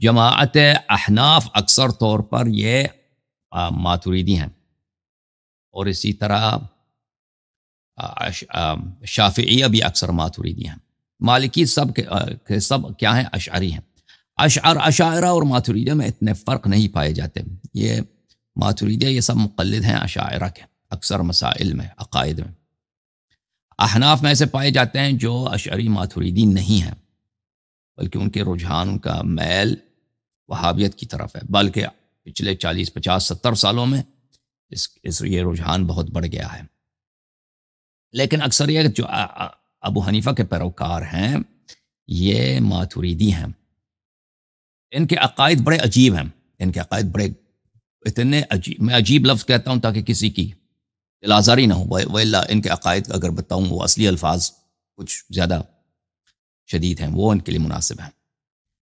جماعت احناف اکثر طور پر یہ ماتریدی ہیں، اور اسی طرح شافعیہ بھی اکثر ماتریدی ہیں۔ مالکی سب کے سب کیا ہیں؟ اشعری ہیں۔ اشاعرہ اور ماتریدیہ میں اتنے فرق نہیں پائے جاتے۔ یہ ماتریدیہ یہ سب مقلد ہیں اشاعرہ کے اکثر مسائل میں، عقائد میں۔ احناف میں ایسے پائے جاتے ہیں جو اشعری ماتریدی نہیں ہیں، بلکہ ان کے رجحان، ان کا میل وہابیت کی طرف ہے، بلکہ پچھلے 40 50 70 سالوں میں یہ رجحان بہت بڑھ گیا ہے۔ لیکن اکثریت جو ابو حنیفہ کے پیروکار ہیں یہ ماتریدی ہیں۔ ان کے عقائد بڑے عجیب ہیں، ان کے عقائد بڑے اتنے عجیب، میں عجیب لفظ کہتا ہوں تاکہ کسی کی دل آزاری نہ ہو، وإلا ان کے عقائد اگر بتاؤں وہ اصلی الفاظ کچھ زیادہ شدید ہیں، وہ ان کے لیے مناسب ہیں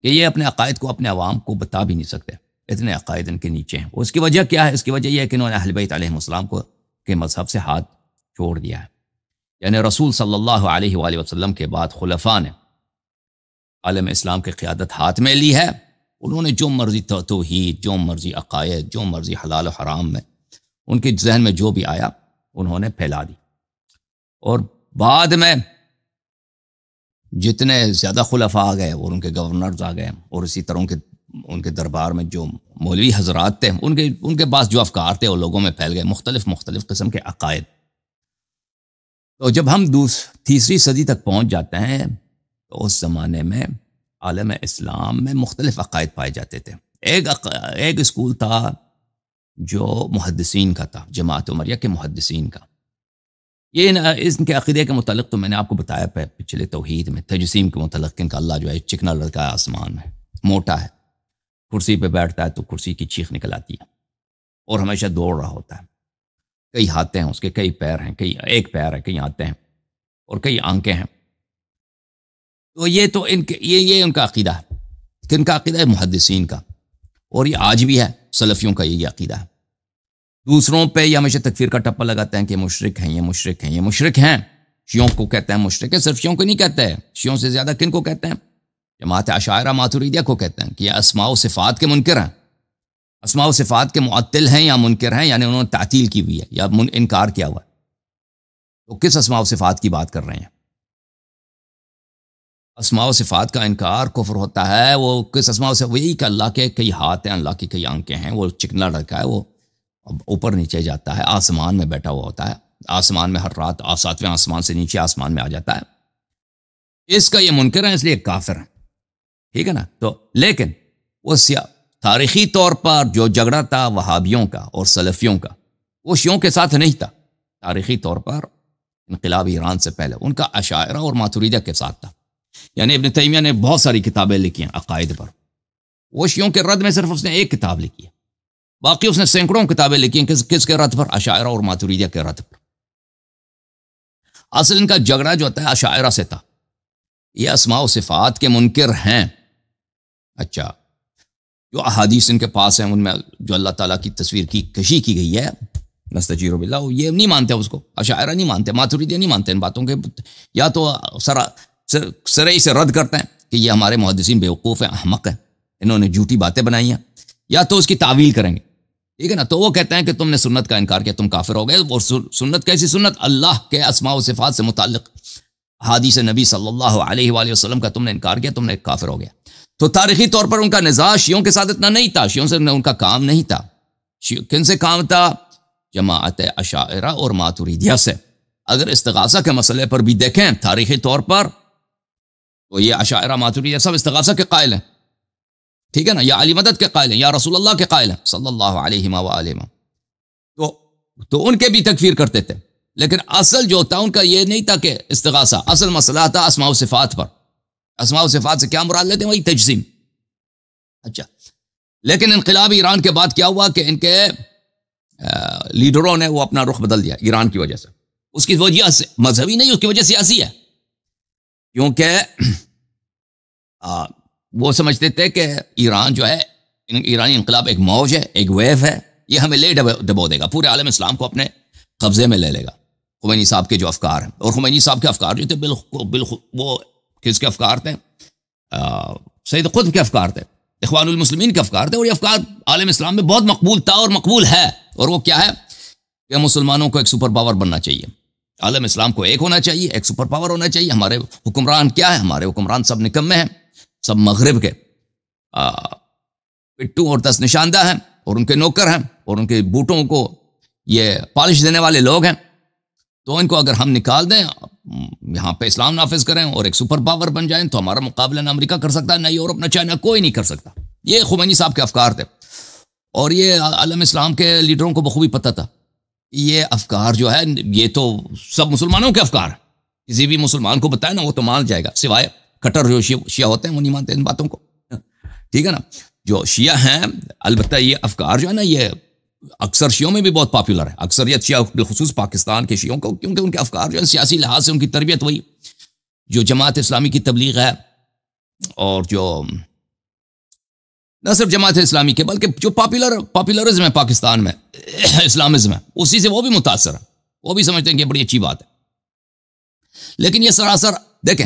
کہ یہ اپنے عقائد کو اپنے عوام کو بتا بھی نہیں سکتے، اتنے عقائد ان کے نیچے ہیں۔ اس کی وجہ کیا ہے؟ اس کی وجہ یہ ہے کہ انہوں نے اہل بیت علیہ السلام کو کے مذہب سے ہاتھ چھوڑ دیا ہے۔ یعنی رسول صلی اللہ علیہ وآلہ وسلم کے بعد خلفاء نے عالم اسلام کی قیادت ہاتھ میں لی ہے، انہوں نے جو مرضی توحید، جو مرضی عقائد، جو مرضی حلال و حرام میں ان کے ذہن میں جو بھی آیا انہوں نے پھیلا دی، اور بعد میں جتنے زیادہ خلفاء آ گئے اور ان کے گورنرز آ گئے، اور اسی طرح ان کے دربار میں جو مولوی حضرات تھے ان کے پاس جو افکار تھے وہ لوگوں میں پھیل گئے، مختلف قسم کے عقائد۔ تو جب ہم تیسری صدی تک پہنچ جاتے ہیں تو اس زمانے میں عالم اسلام میں مختلف عقائد پائے جاتے تھے۔ ایک اسکول تھا جو محدثین کا تھا، جماعت عمریہ کے محدثین کا۔ یہ ان کے عقیدے کے متعلق تو میں نے آپ کو بتایا پچھلے توحید میں، تجسیم کے متعلق ان کا اللہ جو ہے چکنا لڑکا ہے، آسمان میں موٹا ہے، کرسی پہ بیٹھتا ہے تو کرسی کی چیخ نکل آتی ہے، اور ہمیشہ دوڑ رہا ہوتا ہے، کئی ہاتھیں ہیں اس کے، کئی پیر ہیں، کئی ایک پیر ہے، کئی ہاتھیں ہیں اور کئی آنکھیں ہیں۔ تو یہ ان کا عقیدہ ہے کہ ان کا عقیدہ ہے محدثین کا، اور یہ آج بھی ہے، سلفیوں کا یہ عقیدہ ہے۔ دوسروں پہ یہ ہمیشہ تکفیر کا ٹپا لگاتے ہیں کہ مشرک ہیں، یہ مشرک ہیں، یہ مشرک ہیں۔ شیعوں کو کہتے ہیں مشرک ہے، صرف شیعوں کو نہیں کہتے ہیں، شیعوں سے زیادہ کن کو کہتے ہیں؟ جماعت اشاعرہ ماتریدیہ کو کہتے ہیں کہ یہ اسماء و صفات کے منکر ہیں، اسماء و صفات کے معطل ہیں یا منکر ہیں، یعنی انہوں نے تعطیل کی ہوئی ہے یا انکار کیا ہوا ہے۔ تو کس اسماء و صفات کی بات کر رہے ہیں؟ اسماء و صفات کا انکار کفر ہوتا ہے۔ وہ کس اسماء و صفات؟ وہی کہ اللہ کے کئی ہاتھ ہیں، اللہ کی کئی آنکھیں ہیں، وہ چکنا لڑکا ہے، وہ اوپر نیچے جاتا ہے، آسمان میں بیٹھا ہوا ہوتا ہے، آسمان میں ہر رات 7ویں آسمان سے نیچے آسمان میں آ جاتا ہے، اس کا یہ منکر ہے، اس لیے کافر ہے، ٹھیک ہے نا؟ تو لیکن وہ تاریخی طور پر جو جھگڑا تھا وہابیوں کا اور سلفیوں کا، وہ شیعوں کے ساتھ نہیں تھا۔ تاریخی طور پر انقلاب ایران سے پہلے ان کا اشاعرہ اور ماتریدیہ کے ساتھ تھا۔ یعنی ابن تیمیہ نے بہت ساری کتابیں لکھی ہیں عقائد پر، وہ شیعوں کے رد میں صرف اس نے ایک کتاب لکھی ہے، باقی اس نے سینکڑوں کتابیں لکھی ہیں کس کے رد پر؟ اشاعرہ اور ماتریدیہ کے رد پر۔ اصل ان کا جھگڑا جو ہوتا ہے اشاعرہ سے تھا، یہ اسماء و صفات کے منکر ہیں۔ اچھا، جو احادیث ان کے پاس ہیں ان میں جو اللہ تعالیٰ کی تصویر کی کشی کی گئی ہے، نستجیر باللہ، یہ نہیں مانتے اس کو، اشاعرہ نہیں مانتے، ماتریدیہ نہیں مانتے ان باتوں کے، یا تو سرعی سے رد کرتے ہیں کہ یہ ہمارے محدثین بیوقوف ہیں، احمق ہیں، انہوں نے جھوٹی باتیں بنائی ہیں، یا تو اس کی تعویل کریں گے، ٹھیک ہے نا؟ تو وہ کہتے ہیں کہ تم نے سنت کا انکار کیا، تم کافر ہو گئے۔ وہ سنت کیسی سنت؟ اللہ کے اسماء و صفات سے متعلق حدیث نبی صلی اللہ علیہ وآلہ وسلم کا تم نے انکار کیا، تم نے کافر ہو گیا۔ تو تاریخی طور پر ان کا نزاع شیعوں کے ساتھ اتنا نہیں تھا، شیعوں سے ان کا کام نہیں تھا۔ کن سے کام تھا؟ جماعت اشاعرہ اور ماتریدیہ سے۔ اگر استغاثہ کے مسئلے پر بھی دیکھیں تاریخی طور پر تو یہ اشاعرہ ماتریدیہ سب استغاثہ کے قائل ہیں، ٹھیک ہے نا؟ یا علی مدد کے قائل ہیں، یا رسول اللہ کے قائل ہیں صلی اللہ علیہ وآلہ۔ تو ان کے بھی تکفیر کرتے تھے، لیکن اصل جو تھا ان کا یہ نہیں تھا کہ استغاثہ، اصل مسئلہ تھا اسماء و صفات پر۔ اسماء و صفات سے کیا مراد لیتے ہیں؟ وہی تجسیم۔ اچھا، لیکن انقلاب ایران کے بعد کیا ہوا کہ ان کے لیڈروں نے وہ اپنا رخ بدل دیا ایران کی وجہ سے۔ اس کی وجہ سے مذہبی نہیں، اس کی وجہ سیاسی ہے، کیونکہ وہ سمجھتے تھے کہ ایران جو ہے، ایرانی انقلاب ایک موج ہے، ایک ویو ہے، یہ ہمیں لے ڈبو دے گا، پورے عالم اسلام کو اپنے قبضے میں لے لے گا۔ خمینی صاحب کے جو افکار ہیں، اور خمینی صاحب کے افکار جو تھے بالکل وہ کس کے افکار تھے؟ سید قطب کے افکار تھے۔ اخوان المسلمین کے افکار تھے، اور یہ افکار عالم اسلام میں بہت مقبول تھا اور مقبول ہے، اور وہ کیا ہے کہ مسلمانوں کو ایک سپر پاور بننا چاہیے، عالم اسلام کو ایک ہونا چاہیے، ایک سپر پاور ہونا چاہیے۔ ہمارے حکمران کیا ہے؟ ہمارے حکمران سب نکمے ہیں، سب مغرب کے پٹو اور 10 نشاندہ ہیں، اور ان کے نوکر ہیں، اور ان کے بوٹوں کو یہ پالش دینے والے لوگ ہیں۔ تو ان کو اگر ہم نکال دیں، یہاں پہ اسلام نافذ کریں اور ایک سپر پاور بن جائیں، تو ہمارا مقابلہ نہ امریکہ کر سکتا، نہ یورپ، نہ چائنا، کوئی نہیں کر سکتا۔ یہ خمینی صاحب کے افکار تھے، اور یہ عالم اسلام کے لیڈروں کو بخوبی پتہ تھا۔ یہ افکار جو ہے یہ تو سب مسلمانوں کے افکار ہیں، کسی بھی مسلمان کو بتائے نا وہ تو مان جائے گا، سوائے کٹر جو شیعہ ہوتے ہیں وہ نہیں مانتے ان باتوں کو، ٹھیک ہے نا۔ جو شیعہ ہیں البتہ یہ افکار جو ہے نا یہ اکثر شیعوں میں بھی بہت پاپولر ہے، اکثریت شیعہ بالخصوص پاکستان کے شیعوں کو، کیونکہ ان کے افکار جو ہے سیاسی لحاظ سے ان کی تربیت وہی جو جماعت اسلامی کی تبلیغ ہے، اور جو نہ صرف جماعت اسلامی کے بلکہ جو پاپولرزم ہے پاکستان میں، اسلامزم ہے، اسی سے وہ بھی متاثر ہے، وہ بھی سمجھتے ہیں کہ بڑی اچھی بات ہے۔ لیکن یہ سراسر دیکھیں،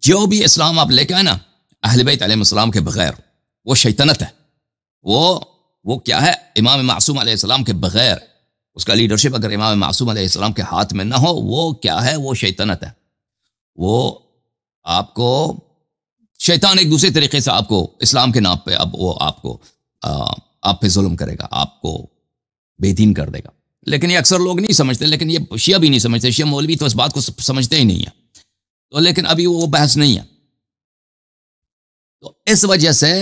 جو بھی اسلام آپ لے کے آئے نا اہل بیت علیہ السلام کے بغیر، وہ شیطنت ہے، وہ کیا ہے؟ امام معصوم علیہ السلام کے بغیر اس کا لیڈرشپ اگر امام معصوم علیہ السلام کے ہاتھ میں نہ ہو، وہ کیا ہے؟ وہ شیطنت ہے۔ وہ آپ کو شیطان ایک دوسرے طریقے سے آپ کو اسلام کے نام پہ اب وہ آپ پہ ظلم کرے گا، آپ کو بے دین کر دے گا۔ لیکن یہ اکثر لوگ نہیں سمجھتے، لیکن یہ شیعہ بھی نہیں سمجھتے، شیعہ مولوی تو اس بات کو سمجھتے ہی نہیں ہیں، تو لیکن ابھی وہ بحث نہیں ہے۔ تو اس وجہ سے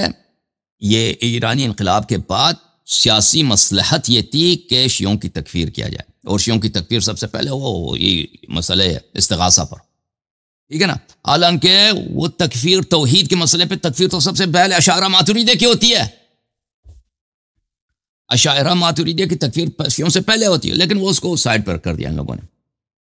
یہ ایرانی انقلاب کے بعد سیاسی مصلحت یہ تھی کہ شیعوں کی تکفیر کیا جائے، اور شیعوں کی تکفیر سب سے پہلے وہ یہ مسئلہ استغاثہ پر، ٹھیک ہے نا۔ حالانکہ وہ تکفیر توحید کے مسئلے پہ تکفیر تو سب سے پہلے اشاعرہ ماتریدیہ کی ہوتی ہے، اشاعرہ ماتریدیہ کی تکفیر شیعوں سے پہلے ہوتی ہے، لیکن وہ اس کو سائڈ پر کر دیا ان لوگوں نے،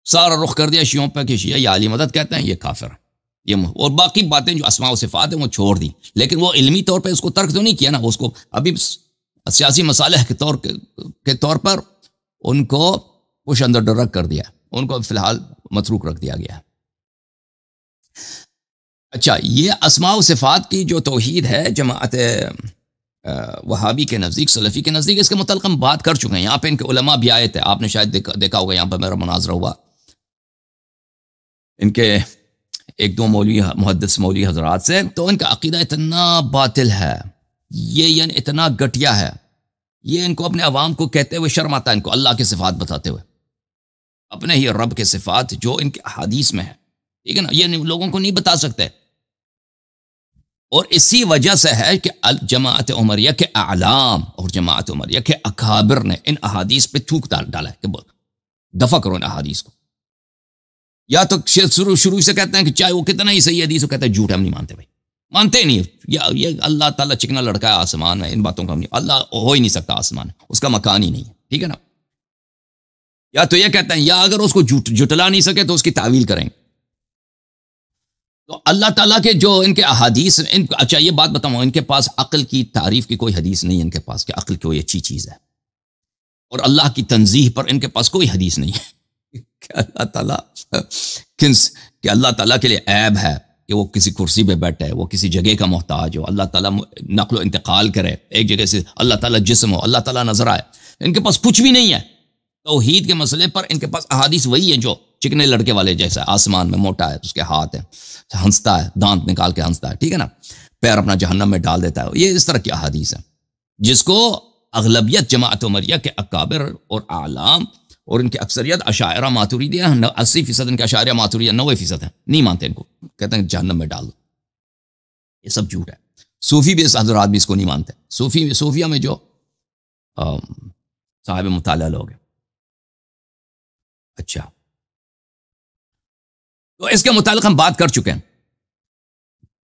سارا رخ کر دیا شیعوں پہ کہ شیعہ یہ علی مدد کہتے ہیں، یہ کافر ہے، اور باقی باتیں جو اسماء و صفات ہیں وہ چھوڑ دی، لیکن وہ علمی طور پہ اس کو ترک تو نہیں کیا نا، اس کو ابھی سیاسی مصالح کے طور پر ان کو پش اندر ڈرگ کر دیا، ان کو فی الحال متروک رکھ دیا گیا۔ اچھا، یہ اسماء و صفات کی جو توحید ہے جماعت وہابی کے نزدیک، سلفی کے نزدیک، اس کے متعلق ہم بات کر چکے ہیں، یہاں پہ ان کے علماء بھی آئے تھے، آپ نے شاید دیکھا ہوگا، یہاں پہ میرا مناظرہ ہوا، ان کے ایک دو محدث مولوی حضرات سے، تو ان کا عقیدہ اتنا باطل ہے، یہ یعنی اتنا گھٹیا ہے، یہ ان کو اپنے عوام کو کہتے ہوئے شرم آتا ہے، ان کو اللہ کے صفات بتاتے ہوئے، اپنے ہی رب کے صفات جو ان کے احادیث میں ہے، ٹھیک ہے نا، یہ لوگوں کو نہیں بتا سکتے۔ اور اسی وجہ سے ہے کہ جماعت عمریہ کے اعلام اور جماعت عمریہ کے اکابر نے ان احادیث پہ تھوک ڈالا ہے کہ دفع کرو ان احادیث کو، یا تو شروع سے کہتے ہیں کہ چاہے وہ کتنا ہی صحیح حدیث ہو، کہتے ہیں جھوٹ، ہم نہیں مانتے، بھائی مانتے ہی نہیں، یہ اللہ تعالیٰ چکنا لڑکا ہے آسمان میں، ان باتوں کا ہم نہیں، اللہ ہو ہی نہیں سکتا آسمان، اس کا مکان ہی نہیں ہے، ٹھیک ہے نا۔ یا تو یہ کہتے ہیں، یا اگر اس کو جھٹلا نہیں سکے تو اس کی تعویل کریں۔ تو اللہ تعالیٰ کے جو ان کے احادیث، اچھا یہ بات بتاؤں، ان کے پاس عقل کی تعریف کی کوئی حدیث نہیں ہے، ان کے پاس کہ عقل کوئی اچھی چیز ہے، اور اللہ کی تنزیح پر ان کے پاس کوئی حدیث نہیں ہے کہ اللہ تعالیٰ کہ اللہ تعالیٰ کے لیے عیب ہے کہ وہ کسی کرسی پہ بیٹھے، وہ کسی جگہ کا محتاج ہو، اللہ تعالیٰ نقل و انتقال کرے ایک جگہ سے، اللہ تعالیٰ جسم ہو، اللہ تعالیٰ نظر آئے، ان کے پاس کچھ بھی نہیں ہے۔ توحید کے مسئلے پر ان کے پاس احادیث وہی ہے جو چکنے لڑکے والے جیسا، آسمان میں موٹا ہے، اس کے ہاتھ ہے، ہنستا ہے، دانت نکال کے ہنستا ہے، ٹھیک ہے نا، پیر اپنا جہنم میں ڈال دیتا ہے، یہ اس طرح کی احادیث ہے جس کو اغلبیت جماعت عمریہ کے اکابر اور اعلام اور ان کی اکثریت اشاعرہ ماتریدیہ، 80% ان کے اشاعرہ ماتریدیہ، 90% ہیں، نہیں مانتے ان کو، کہتے ہیں جہنم میں ڈال دو، یہ سب جھوٹ ہے۔ صوفی بھی اس حضرات بھی اس کو نہیں مانتے، صوفیہ میں جو صاحب مطالعہ لوگ ہیں۔ اچھا، تو اس کے متعلق ہم بات کر چکے ہیں،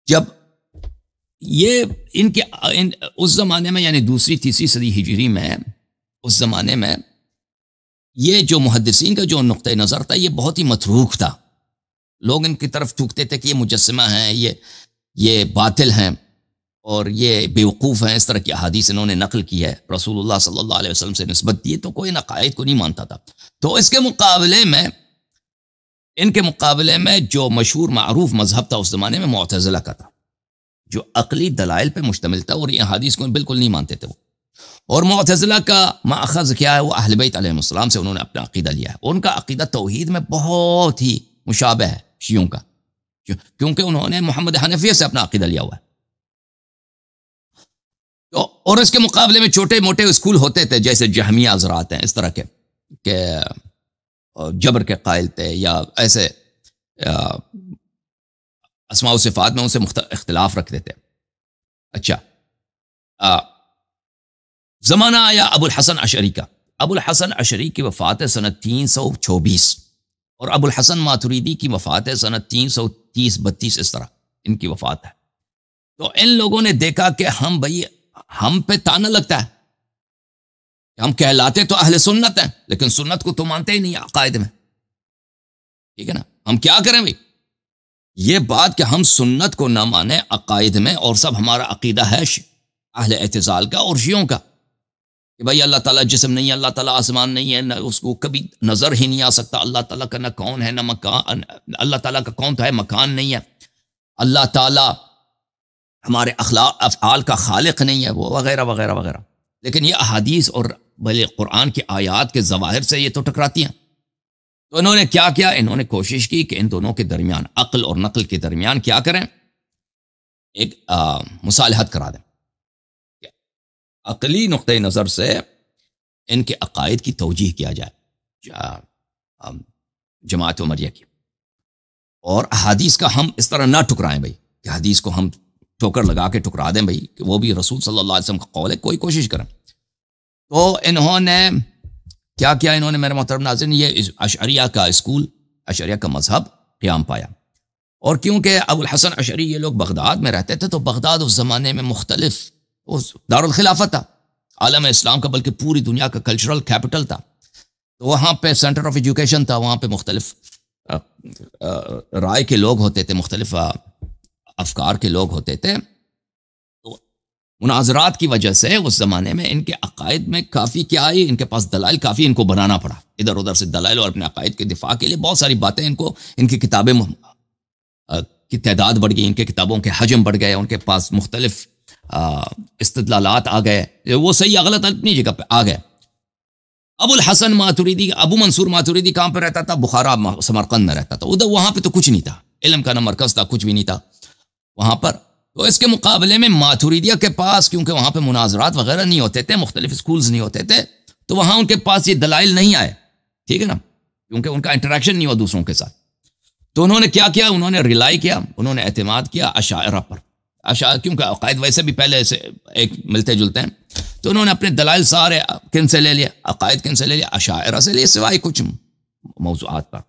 جب یہ ان کے اس زمانے میں یعنی دوسری تیسری صدی ہجری میں، اس زمانے میں یہ جو محدثین کا جو نقطہ نظر تھا یہ بہت ہی متروک تھا، لوگ ان کی طرف تھوکتے تھے کہ یہ مجسمہ ہیں، یہ باطل ہیں اور یہ بیوقوف ہیں، اس طرح کی احادیث انہوں نے نقل کی ہے، رسول اللہ صلی اللہ علیہ وسلم سے نسبت دی، تو کوئی عقائد کو نہیں مانتا تھا۔ تو اس کے مقابلے میں ان کے مقابلے میں جو مشہور معروف مذہب تھا اس زمانے میں معتزلہ کا تھا، جو عقلی دلائل پہ مشتمل تھا، اور یہ احادیث کو بالکل نہیں مانتے تھے وہ. اور معتزلہ کا ماخذ کیا ہے؟ وہ اہل بیت علیہ السلام سے انہوں نے اپنا عقیدہ لیا ہے. ان کا عقیدہ توحید میں بہت ہی مشابہ ہے شیعوں کا، کیونکہ انہوں نے محمد حنفیہ سے اپنا عقیدہ لیا ہوا ہے. اور اس کے مقابلے میں چھوٹے موٹے اسکول ہوتے تھے، جیسے جہمیہ حضرات ہیں، اس طرح کے کہ جبر کے قائل تھے، یا ایسے اسماء و صفات میں ان سے اختلاف رکھتے تھے. اچھا، زمانہ آیا ابو الحسن اشعری کا. ابو الحسن اشعری کی وفات ہے سنت 324، اور ابو الحسن ماتریدی کی وفات ہے سنت 330-32، اس طرح ان کی وفات ہے. تو ان لوگوں نے دیکھا کہ ہم پہ تانا لگتا ہے، ہم کہلاتے تو اہل سنت ہیں، لیکن سنت کو تو مانتے ہی نہیں عقائد میں. ٹھیک ہے نا، ہم کیا کریں بھائی؟ یہ بات کہ ہم سنت کو نہ مانیں عقائد میں، اور سب ہمارا عقیدہ ہے اہل اعتزال کا اور شیعوں کا کہ بھائی اللہ تعالیٰ جسم نہیں ہے، اللہ تعالیٰ آسمان نہیں ہے، نہ اس کو کبھی نظر ہی نہیں آ سکتا، اللہ تعالیٰ کا نہ کون ہے نہ مکان، اللہ تعالیٰ کا کون تو ہے، مکان نہیں ہے، اللہ تعالیٰ ہمارے افعال کا خالق نہیں ہے، وہ وغیرہ وغیرہ وغیرہ. لیکن یہ احادیث اور بھلے قرآن کی آیات کے ظواہر سے یہ تو ٹکراتی ہیں. تو انہوں نے کیا کیا؟ انہوں نے کوشش کی کہ ان دونوں کے درمیان، عقل اور نقل کے درمیان کیا کریں؟ ایک مصالحت کرا دیں، عقلی نقطۂ نظر سے ان کے عقائد کی توجیح کیا جائے جماعت عمریہ کی، اور احادیث کا ہم اس طرح نہ ٹکرائیں بھائی کہ حدیث کو ہم ٹھوکر لگا کے ٹکرا دیں بھائی کہ وہ بھی رسول صلی اللہ علیہ وسلم کا قول ہے، کوئی کوشش کریں. تو انہوں نے کیا کیا؟ انہوں نے میرے محترم ناظرین یہ اشعریہ کا اسکول، اشعریہ کا مذہب قیام پایا. اور کیونکہ ابو الحسن اشعری یہ لوگ بغداد میں رہتے تھے، تو بغداد اس زمانے میں مختلف دارالخلافت تھا عالم اسلام کا، بلکہ پوری دنیا کا کلچرل کیپٹل تھا. تو وہاں پہ سینٹر آف ایجوکیشن تھا، وہاں پہ مختلف رائے کے لوگ ہوتے تھے، مختلف افکار کے لوگ ہوتے تھے. تو مناظرات کی وجہ سے اس زمانے میں ان کے عقائد میں کافی کیا آئی، ان کے پاس دلائل کافی ان کو بنانا پڑا، ادھر ادھر سے دلائل، اور اپنے عقائد کے دفاع کے لیے بہت ساری باتیں ان کی کتابیں کی تعداد بڑھ گئی، ان کے کتابوں کے حجم بڑھ گئے، ان کے پاس مختلف استدلالات آ گئے، وہ صحیح یا غلط اپنی جگہ پہ آ گئے. ابو الحسن ماتریدی، ابو منصور ماتریدی کہاں پہ رہتا تھا؟ بخارا سمرقند میں رہتا تھا. ادھر وہاں پہ تو کچھ نہیں تھا، علم کا نہ مرکز تھا، کچھ بھی نہیں تھا وہاں پر. تو اس کے مقابلے میں ماتریدیہ کے پاس، کیونکہ وہاں پہ مناظرات وغیرہ نہیں ہوتے تھے، مختلف اسکولز نہیں ہوتے تھے، تو وہاں ان کے پاس یہ دلائل نہیں آئے. ٹھیک ہے نا، کیونکہ ان کا انٹریکشن نہیں ہوا دوسروں کے ساتھ. تو انہوں نے کیا کیا؟ انہوں نے ریلائی کیا، انہوں نے اعتماد کیا اشاعرہ پر. کیونکہ عقائد ویسے بھی پہلے سے ایک ملتے جلتے ہیں، تو انہوں نے اپنے دلائل سارے کن سے لے لیا؟ عقائد کن سے لے لیا؟ اشاعرہ سے لے، سوائے کچھ موضوعات پر.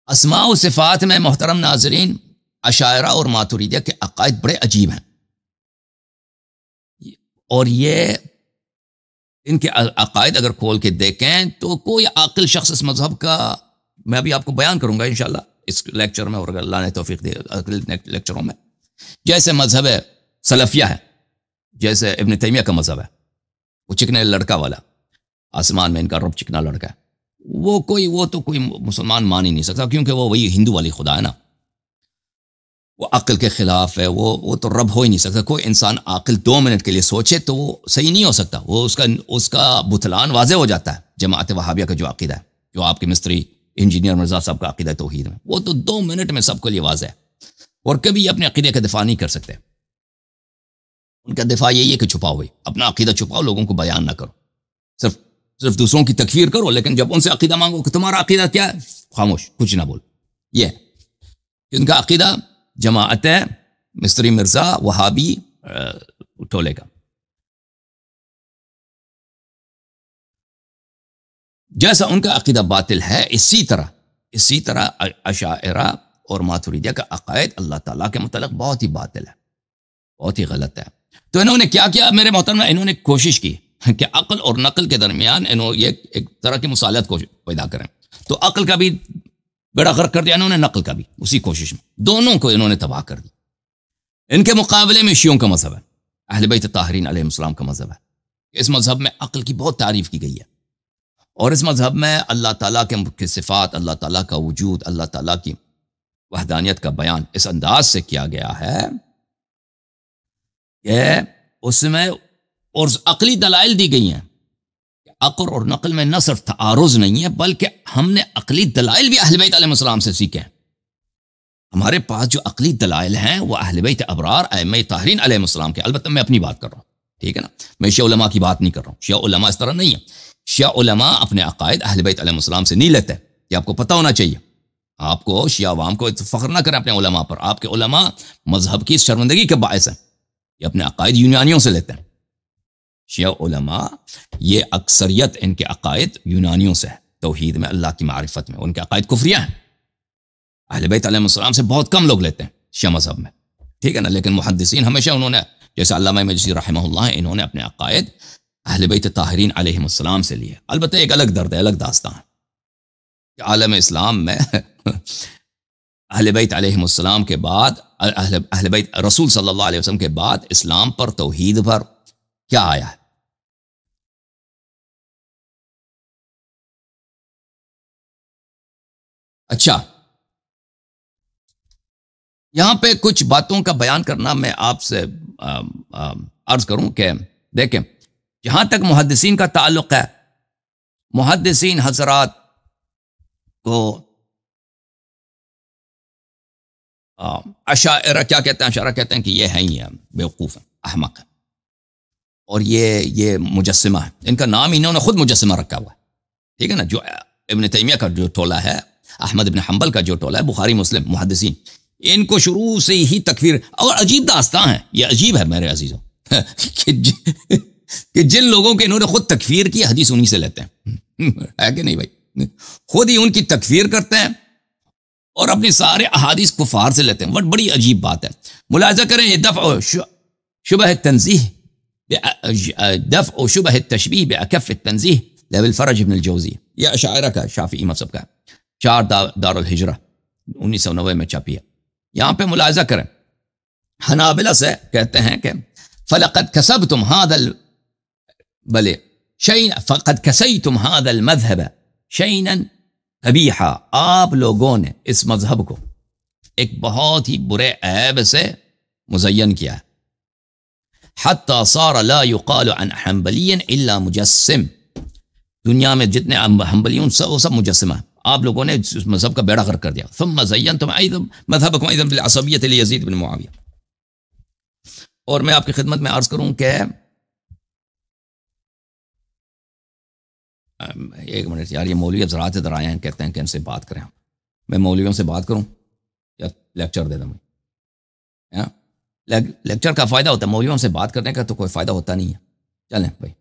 اسماء و صفات میں محترم ناظرین اشاعرہ اور ماتریدیہ کے عقائد بڑے عجیب ہیں، اور یہ ان کے عقائد اگر کھول کے دیکھیں تو کوئی عاقل شخص اس مذہب کا، میں ابھی آپ کو بیان کروں گا انشاءاللہ اس لیکچر میں، اور اگر اللہ نے توفیق دے اگلے لیکچروں میں. جیسے مذہب سلفیہ ہے، جیسے ابن تیمیہ کا مذہب ہے، وہ چکنے لڑکا والا، آسمان میں ان کا رب چکنا لڑکا ہے، وہ تو کوئی مسلمان مان ہی نہیں سکتا، کیونکہ وہ وہی ہندو والی خدا ہے نا، وہ عقل کے خلاف ہے، وہ تو رب ہو ہی نہیں سکتا. کوئی انسان عاقل 2 منٹ کے لیے سوچے تو وہ صحیح نہیں ہو سکتا، وہ اس کا بتلان واضح ہو جاتا ہے. جماعت وہابیہ کا جو عقیدہ ہے، جو آپ کے مستری انجینئر مرزا صاحب کا عقیدہ توحید میں، وہ تو 2 منٹ میں سب کے لیے واضح ہے، اور کبھی اپنے عقیدے کا دفاع نہیں کر سکتے. ان کا دفاع یہی ہے کہ چھپاؤ بھائی، اپنا عقیدہ چھپاؤ، لوگوں کو بیان نہ کرو، صرف دوسروں کی تکفیر کرو، لیکن جب ان سے عقیدہ مانگو کہ تمہارا عقیدہ کیا ہے، خاموش، کچھ نہ بول. یہ ان کا عقیدہ جماعت ہے مستری مرزا وہابی ٹولے کا. جیسا ان کا عقیدہ باطل ہے، اسی طرح اشاعرہ اور ماتریدیہ کا عقائد اللہ تعالیٰ کے متعلق بہت ہی باطل ہے، بہت ہی غلط ہے. تو انہوں نے کیا کیا میرے محترم؟ انہوں نے کوشش کی کہ عقل اور نقل کے درمیان یہ ایک طرح کی مصالحت کو پیدا کریں. تو عقل کا بھی بیڑا غرق کر دیا انہوں نے، نقل کا بھی اسی کوشش میں، دونوں کو انہوں نے تباہ کر دی. ان کے مقابلے میں شیعوں کا مذہب ہے، اہل بیت طاہرین علیہ السلام کا مذہب ہے. اس مذہب میں عقل کی بہت تعریف کی گئی ہے، اور اس مذہب میں اللہ تعالیٰ کے صفات، اللہ تعالیٰ کا وجود، اللہ تعالیٰ کی وحدانیت کا بیان اس انداز سے کیا گیا ہے کہ اس میں اور عقلی دلائل دی گئی ہیں. عقل اور نقل میں نہ صرف تعارض نہیں ہے بلکہ ہم نے عقلی دلائل بھی اہل بیت علیہ السلام سے سیکھے ہیں. ہمارے پاس جو عقلی دلائل ہیں وہ اہل بیت ابرار ائمہ طاہرین علیہ السلام کے. البتہ میں اپنی بات کر رہا ہوں, ٹھیک ہے نا, میں شیعہ علماء کی بات نہیں کر رہا ہوں. شیعہ علماء اس طرح نہیں ہے. شیعہ علماء اپنے عقائد اہل بیت علیہ السلام سے نہیں لیتے, یہ آپ کو پتہ ہونا چاہیے. آپ کو شیعہ عوام کو فخر نہ کریں اپنے علماء پر. آپ کے علماء مذہب کی شرمندگی کے باعث ہیں, یہ اپنے عقائد یونانیوں سے لیتے ہیں. شیعہ علماء یہ اکثریت ان کے عقائد یونانیوں سے ہے, توحید میں, اللہ کی معرفت میں. ان کے عقائد کفریہ ہیں. اہل بیت علیہ السلام سے بہت کم لوگ لیتے ہیں شیعہ مذہب میں, ٹھیک ہے نا. لیکن محدثین ہمیشہ انہوں نے, جیسے علامہ مجلسی رحمہ اللہ ہیں, انہوں نے اپنے عقائد اہل بیت طاہرین علیہ السلام سے لیے. البتہ ایک الگ درد ہے, الگ داستان ہے کہ عالم اسلام میں اہل بیت علیہ السلام کے بعد, اہل بیت رسول صلی اللہ علیہ وسلم کے بعد اسلام پر, توحید پر کیا آیا ہے. اچھا, یہاں پہ کچھ باتوں کا بیان کرنا میں آپ سے عرض کروں کہ دیکھیں, جہاں تک محدثین کا تعلق ہے, محدثین حضرات کو اشاعرہ کیا کہتے ہیں؟ اشاعرہ کہتے ہیں کہ یہ ہیں ہی بیوقوف ہیں, احمق ہیں, اور یہ مجسمہ ہے. ان کا نام انہوں نے خود مجسمہ رکھا ہوا ہے, ٹھیک ہے نا. جو ابن تیمیہ کا جو ٹولہ ہے, احمد ابن حنبل کا جو ٹولہ ہے, بخاری مسلم محدثین, ان کو شروع سے ہی تکفیر. اور عجیب داستان ہے, یہ عجیب ہے میرے عزیزوں کہ جن لوگوں کے انہوں نے خود تکفیر کی, حدیث انہی سے لیتے ہیں, ہے کہ نہیں بھائی؟ خود ہی ان کی تکفیر کرتے ہیں اور اپنی سارے احادیث کفار سے لیتے ہیں. بڑی عجیب بات ہے. ملاحظہ کریں, یہ دفع شبہ تنزیح, دفع شبہ تشبیہ باکف التنزیہ لابن فرج ابن الجوزی, یہ اشاعرہ کا, شافعی مذہب کا, 4 دار الہجرہ 1990 میں چھپی ہے. یہاں پہ ملاحظہ کریں, حنابلہ سے کہتے ہیں کہ فلقد کسبتم هذا بلے شیئا فقد کسیتم هذا المذهب شیئا قبیحا, آپ لوگوں نے اس مذہب کو ایک بہت ہی برے عیب سے مزین کیا ہے. حتی صار لا يقال عن حنبلی الا مجسم, دنیا میں جتنے حنبلیون وہ سب مجسمہ ہیں. آپ لوگوں نے اس مذہب کا بیڑا غرق کر دیا. ثم زینتم ایضا مذہبکم ایضا بالعصبیۃ لیزید بن معاویہ. اور میں آپ کی خدمت میں عرض کروں کہ ایک منٹ یار, یہ مولوی حضرات ادھر آئے ہیں, کہتے ہیں کہ ان سے بات کریں. میں مولویوں سے بات کروں یا لیکچر دے دوں؟ لیکچر کا فائدہ ہوتا ہے, مولویوں سے بات کرنے کا تو کوئی فائدہ ہوتا نہیں ہے. چلیں بھائی.